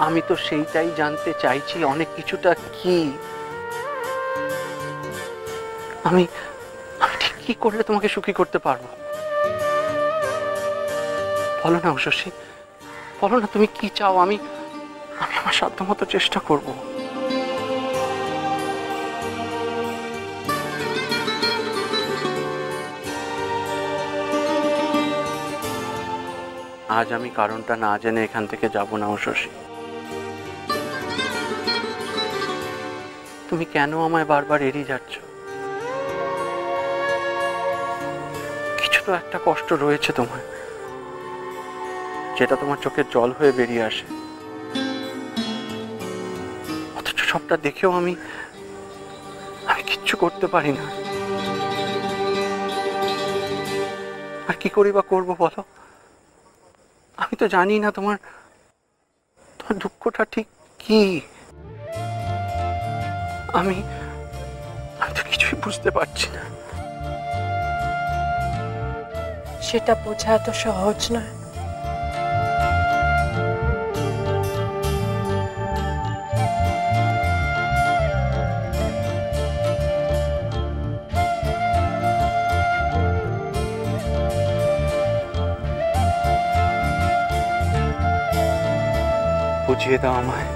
আমি তো সেইটাই জানতে চাইছি, অনেক কিছুটা কি আমি আমি ঠিক কি করলে তোমাকে সুখী করতে পারবো? বলো না উষসী, বলো না তুমি কি চাও। আমি আমি আমার সাধ্যমতো চেষ্টা করব। আজ আমি কারণটা না জেনে এখান থেকে যাব না উষসী। তুমি কেন আমায় বারবার এড়িয়ে যাচ্ছ? কিছু তো একটা কষ্ট রয়েছে তোমার, যেটা তোমার চোখের জল হয়ে বেরিয়ে আসে। অথচ সবটা দেখেও আমি কিচ্ছু করতে পারি না। আর কি করি বা করবো বলো? আমি তো জানি না তোমার তোমার দুঃখটা ঠিক কি। আমি তো কিছুই বুঝতে পারছি না। সেটা বোঝা এত সহজ নয়। বুঝিয়ে দাও আমায়।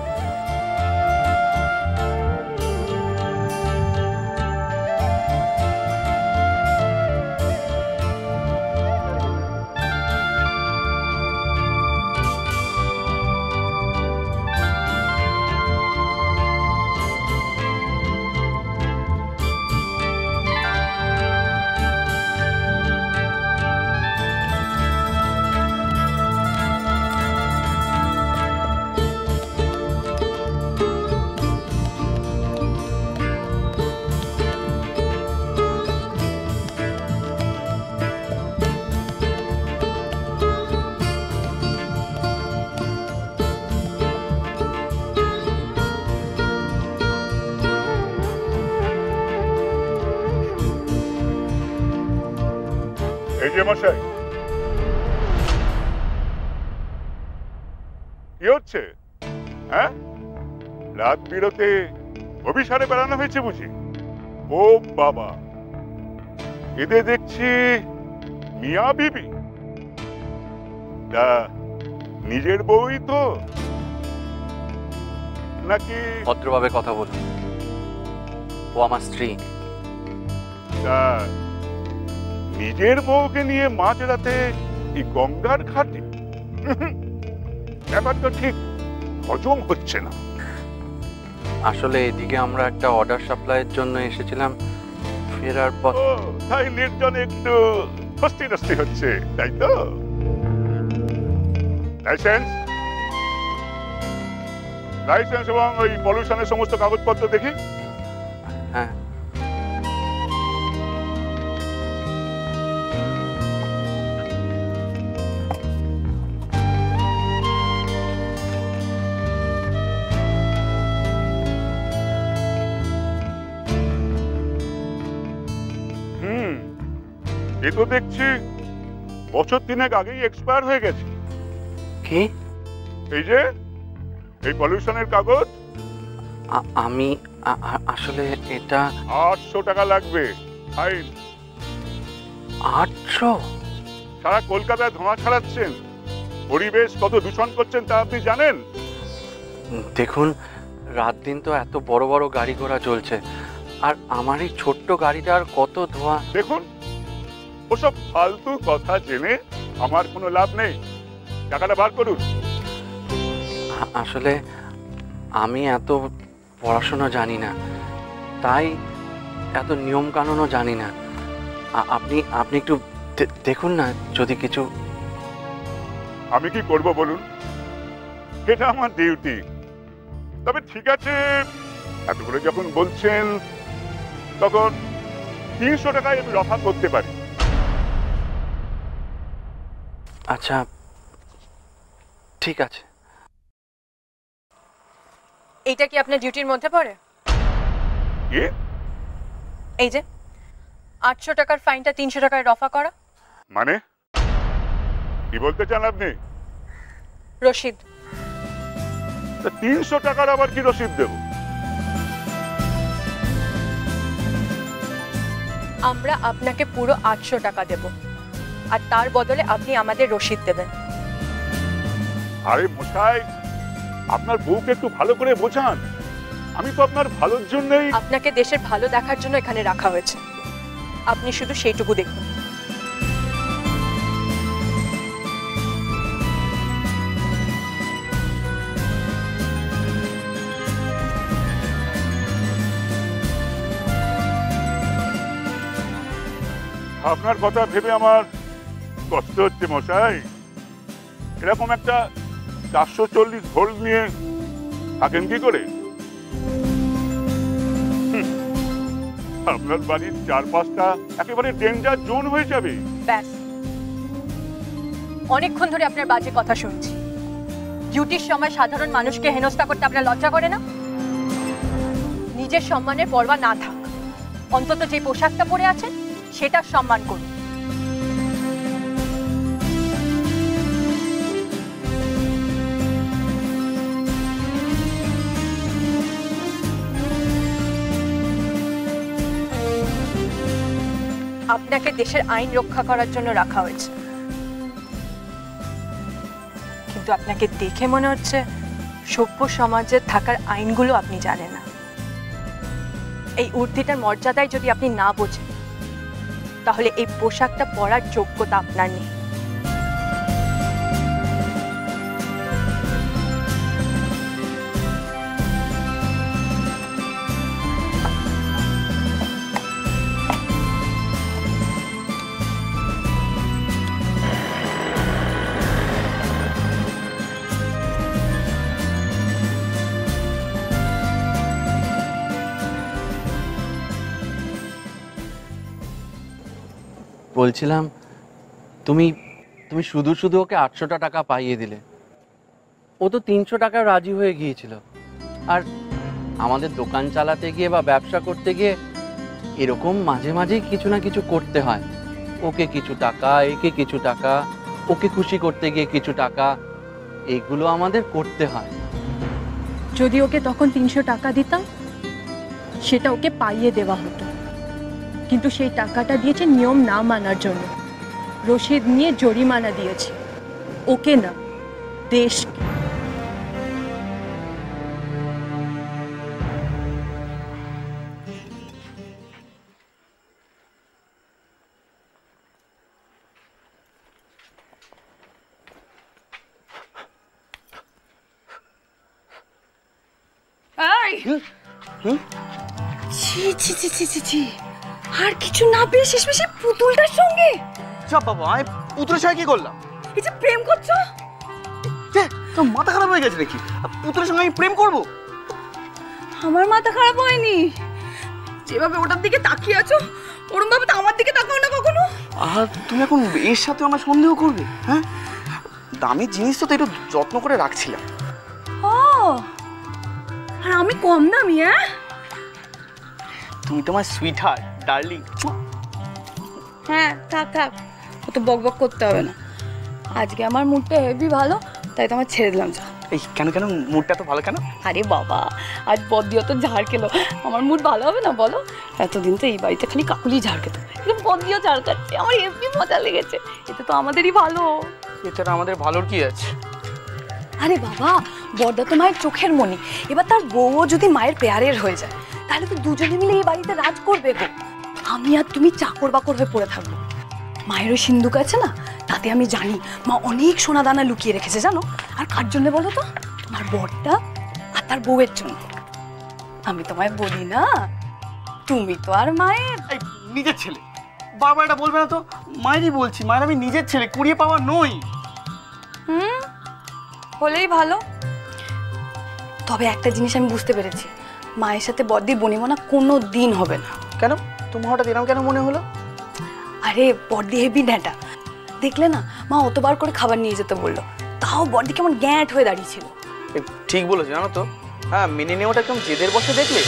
এই যে মশাই, কি হচ্ছে? হ্যাঁ, রাত বিরতে অভিসারে বেড়ানো হয়েছে বুঝি? ও বাবা, এদের দেখছি মিয়া বিবি। তা নিজের বউই তো নাকি? ভদ্রভাবে কথা বলুন, ও আমার স্ত্রী। তা নিজের বউকে নিয়ে মাঝ রাতে এই গঙ্গার ঘাটে? ব্যাপারটা ঠিক হজম হচ্ছে না। আসলে এদিকে আমরা একটা অর্ডার সাপ্লাইয়ের জন্য এসেছিলাম, ফেরার পর। ও তাই নির্জনে একটু স্বস্তি হচ্ছে, তাই তো? লাইসেন্স এবং ওই পলিউশনের সমস্ত কাগজপত্র দেখি। হ্যাঁ, এ তো দেখছি বছর 3 আগেই এক্সপায়ার হয়ে গেছে। কি? এই যে এই পলিউশনের কাগজ। আমি আসলে এটা 800 টাকা লাগবে, ফাইন। 800? সারা কলকাতায় ধোঁয়া ছাড়াচ্ছেন, পরিবেশ কত দূষণ করছেন তা আপনি জানেন? দেখুন, রাত দিন তো এত বড় বড় গাড়ি ঘোড়া চলছে, আর আমার এই ছোট্ট গাড়িটার কত ধোঁয়া। দেখুন, ওসব ফালতু কথা জেনে আমার কোনো লাভ নেই, টাকাটা বার করুন। আসলে আমি এত পড়াশোনা জানি না, তাই এত নিয়ম কানুনও জানি না। আপনি একটু দেখুন না যদি কিছু। আমি কি করব বলুন, এটা আমার ডিউটি। তবে ঠিক আছে, এত করে যখন বলছেন তখন 300 টাকায় আমি রফা করতে পারি। আচ্ছা ঠিক আছে। এইটা কি আপনার ডিউটির মধ্যে পড়ে? কি? এই যে 800 টাকার ফাইনটা 300 টাকায় রফা করা। মানে কি বলতে চান আপনি? রশিদ, তা 300 টাকার আবার কি রসিদ দেব? আমরা আপনাকে পুরো 800 টাকা দেব, আর তার বদলে আপনি আমাদের রসিদ দেবেন। আরে মশাই, আপনার বউকে একটু ভালো করে বোঝান, আমি তো আপনার ভালোর জন্যই। আপনাকে দেশের ভালো দেখার জন্য এখানে রাখা হয়েছে, আপনি শুধু সেইটুকু দেখুন। আপনার কথা ভেবে আমার কষ্ট হচ্ছে মশাই। এরকম একটা 440 ভোল্ট নিয়ে থাকেন কি করে? আপনার বাড়ির 4-5টা একেবারে ডেঞ্জার জোন হয়ে যাবে। ব্যাস, অনেকক্ষণ ধরে আপনার বাজে কথা শুনছি। ডিউটির সময় সাধারণ মানুষকে হেনস্থা করতে আপনার লজ্জা করে না? নিজের সম্মানের পরোয়া না থাক, অন্তত যে পোশাকটা পরে আছেন সেটার সম্মান করুন। আপনাকে দেশের আইন রক্ষা করার জন্য রাখা হয়েছে, কিন্তু আপনাকে দেখে মনে হচ্ছে সভ্য সমাজে থাকার আইনগুলো আপনি জানেন না। এই উর্দিটার মর্যাদায় যদি আপনি না বোঝেন, তাহলে এই পোশাকটা পরার যোগ্যতা আপনার নেই। বলছিলাম, তুমি তুমি শুধু শুধু ওকে 800 টাকা পাইয়ে দিলে। ও তো 300 টাকা রাজি হয়ে গিয়েছিল। আর আমাদের দোকান চালাতে গিয়ে বা ব্যবসা করতে গিয়ে এরকম মাঝে মাঝেই কিছু না কিছু করতে হয়। ওকে কিছু টাকা, একে কিছু টাকা, ওকে খুশি করতে গিয়ে কিছু টাকা, এগুলো আমাদের করতে হয়। যদি ওকে তখন 300 টাকা দিতাম, সেটা ওকে পাইয়ে দেওয়া হতো, কিন্তু সেই টাকাটা দিয়েছে নিয়ম না মানার জন্য। রসিদ নিয়ে জরিমানা দিয়েছে, ওকে না, দেশকে। ছি ছি ছি ছি ছি ছি, আর কিছু না পেয়ে শেষমেশে পুতুলটার সঙ্গে। চাপ বাবা, আমি পুতুলের সঙ্গে কি করলাম? এই যে প্রেম করছো, তোর মাথা খারাপ হয়ে গেছে নাকি? পুতুলের সঙ্গে আমি প্রেম করবো? আমার মাথা খারাপ হয়নি, যেভাবে ওটার দিকে তাকিয়ে আছো ওরম ভাবে তো আমার দিকে তাকাও না কখনো। আর তুমি এখন এর সাথে আমার সন্দেহ করবে? হ্যাঁ, দামি জিনিস তো একটু যত্ন করে রাখছিলাম। ও, আর আমি কম দামি? হ্যাঁ, তুমি তোমার সুইট হার্ট ডার্লিং। হ্যাঁ থাক থাক, অত বক বক করতে হবে না। আজকে আমার মুডটা হেভি ভালো, তাই তো আমার ছেড়ে দিলাম। যা। এই কেন কেন মুডটা তো ভালো কেন? আরে বাবা, আজ বদিও তো ঝাড় খেলো, আমার মুড ভালো হবে না বলো? এতদিন তো এই বাড়িতে খালি কাকুলি ঝাড় খেতো, কিন্তু বদিও ঝাড় কাটছে, আমার হেভি মজা লেগেছে। এতে তো আমাদেরই ভালো। এটা আমাদের ভালোর কি আছে? আরে বাবা, বড়দা তো মায়ের চোখের মণি, এবার তার বউও যদি মায়ের পেয়ারের হয়ে যায়, তাহলে তো দুজনে মিলে এই বাড়িতে রাজ করবে গো। আমি আর তুমি চাকর বাকর হয়ে পড়ে থাকবো। মায়ের ওই সিন্ধুক আছে না, তাতে আমি জানি মা অনেক সোনা দানা লুকিয়ে রেখেছে, জানো? আর কার জন্য বলো তো? তোমার বড়টা আর তার বউয়ের জন্য। আমি তোমায় বলি না, তুমি তো আর মায়ের এই নিজের ছেলে, বারবার এটা বলবে না তো। মায়েরই বলছি, মায়ের আমি নিজের ছেলে, কুড়িয়ে পাওয়া নই। হলেই ভালো। তবে একটা জিনিস আমি বুঝতে পেরেছি, মায়ের সাথে বড়দির বনিমনা কোনো দিন হবে না। কেন? তোমার হঠাৎ এরকম কেন মনে হলো? আরে বড়দি হেভি ন্যাটা, দেখলে না মা অতবার করে খাবার নিয়ে যেতে বললো, তাও বড়দি কেমন গ্যাঁট হয়ে দাঁড়িয়েছিল। ঠিক বলেছো, জানো তো। হ্যাঁ, মেনে নেওয়াটা একদম জেদের বসে দেখলে।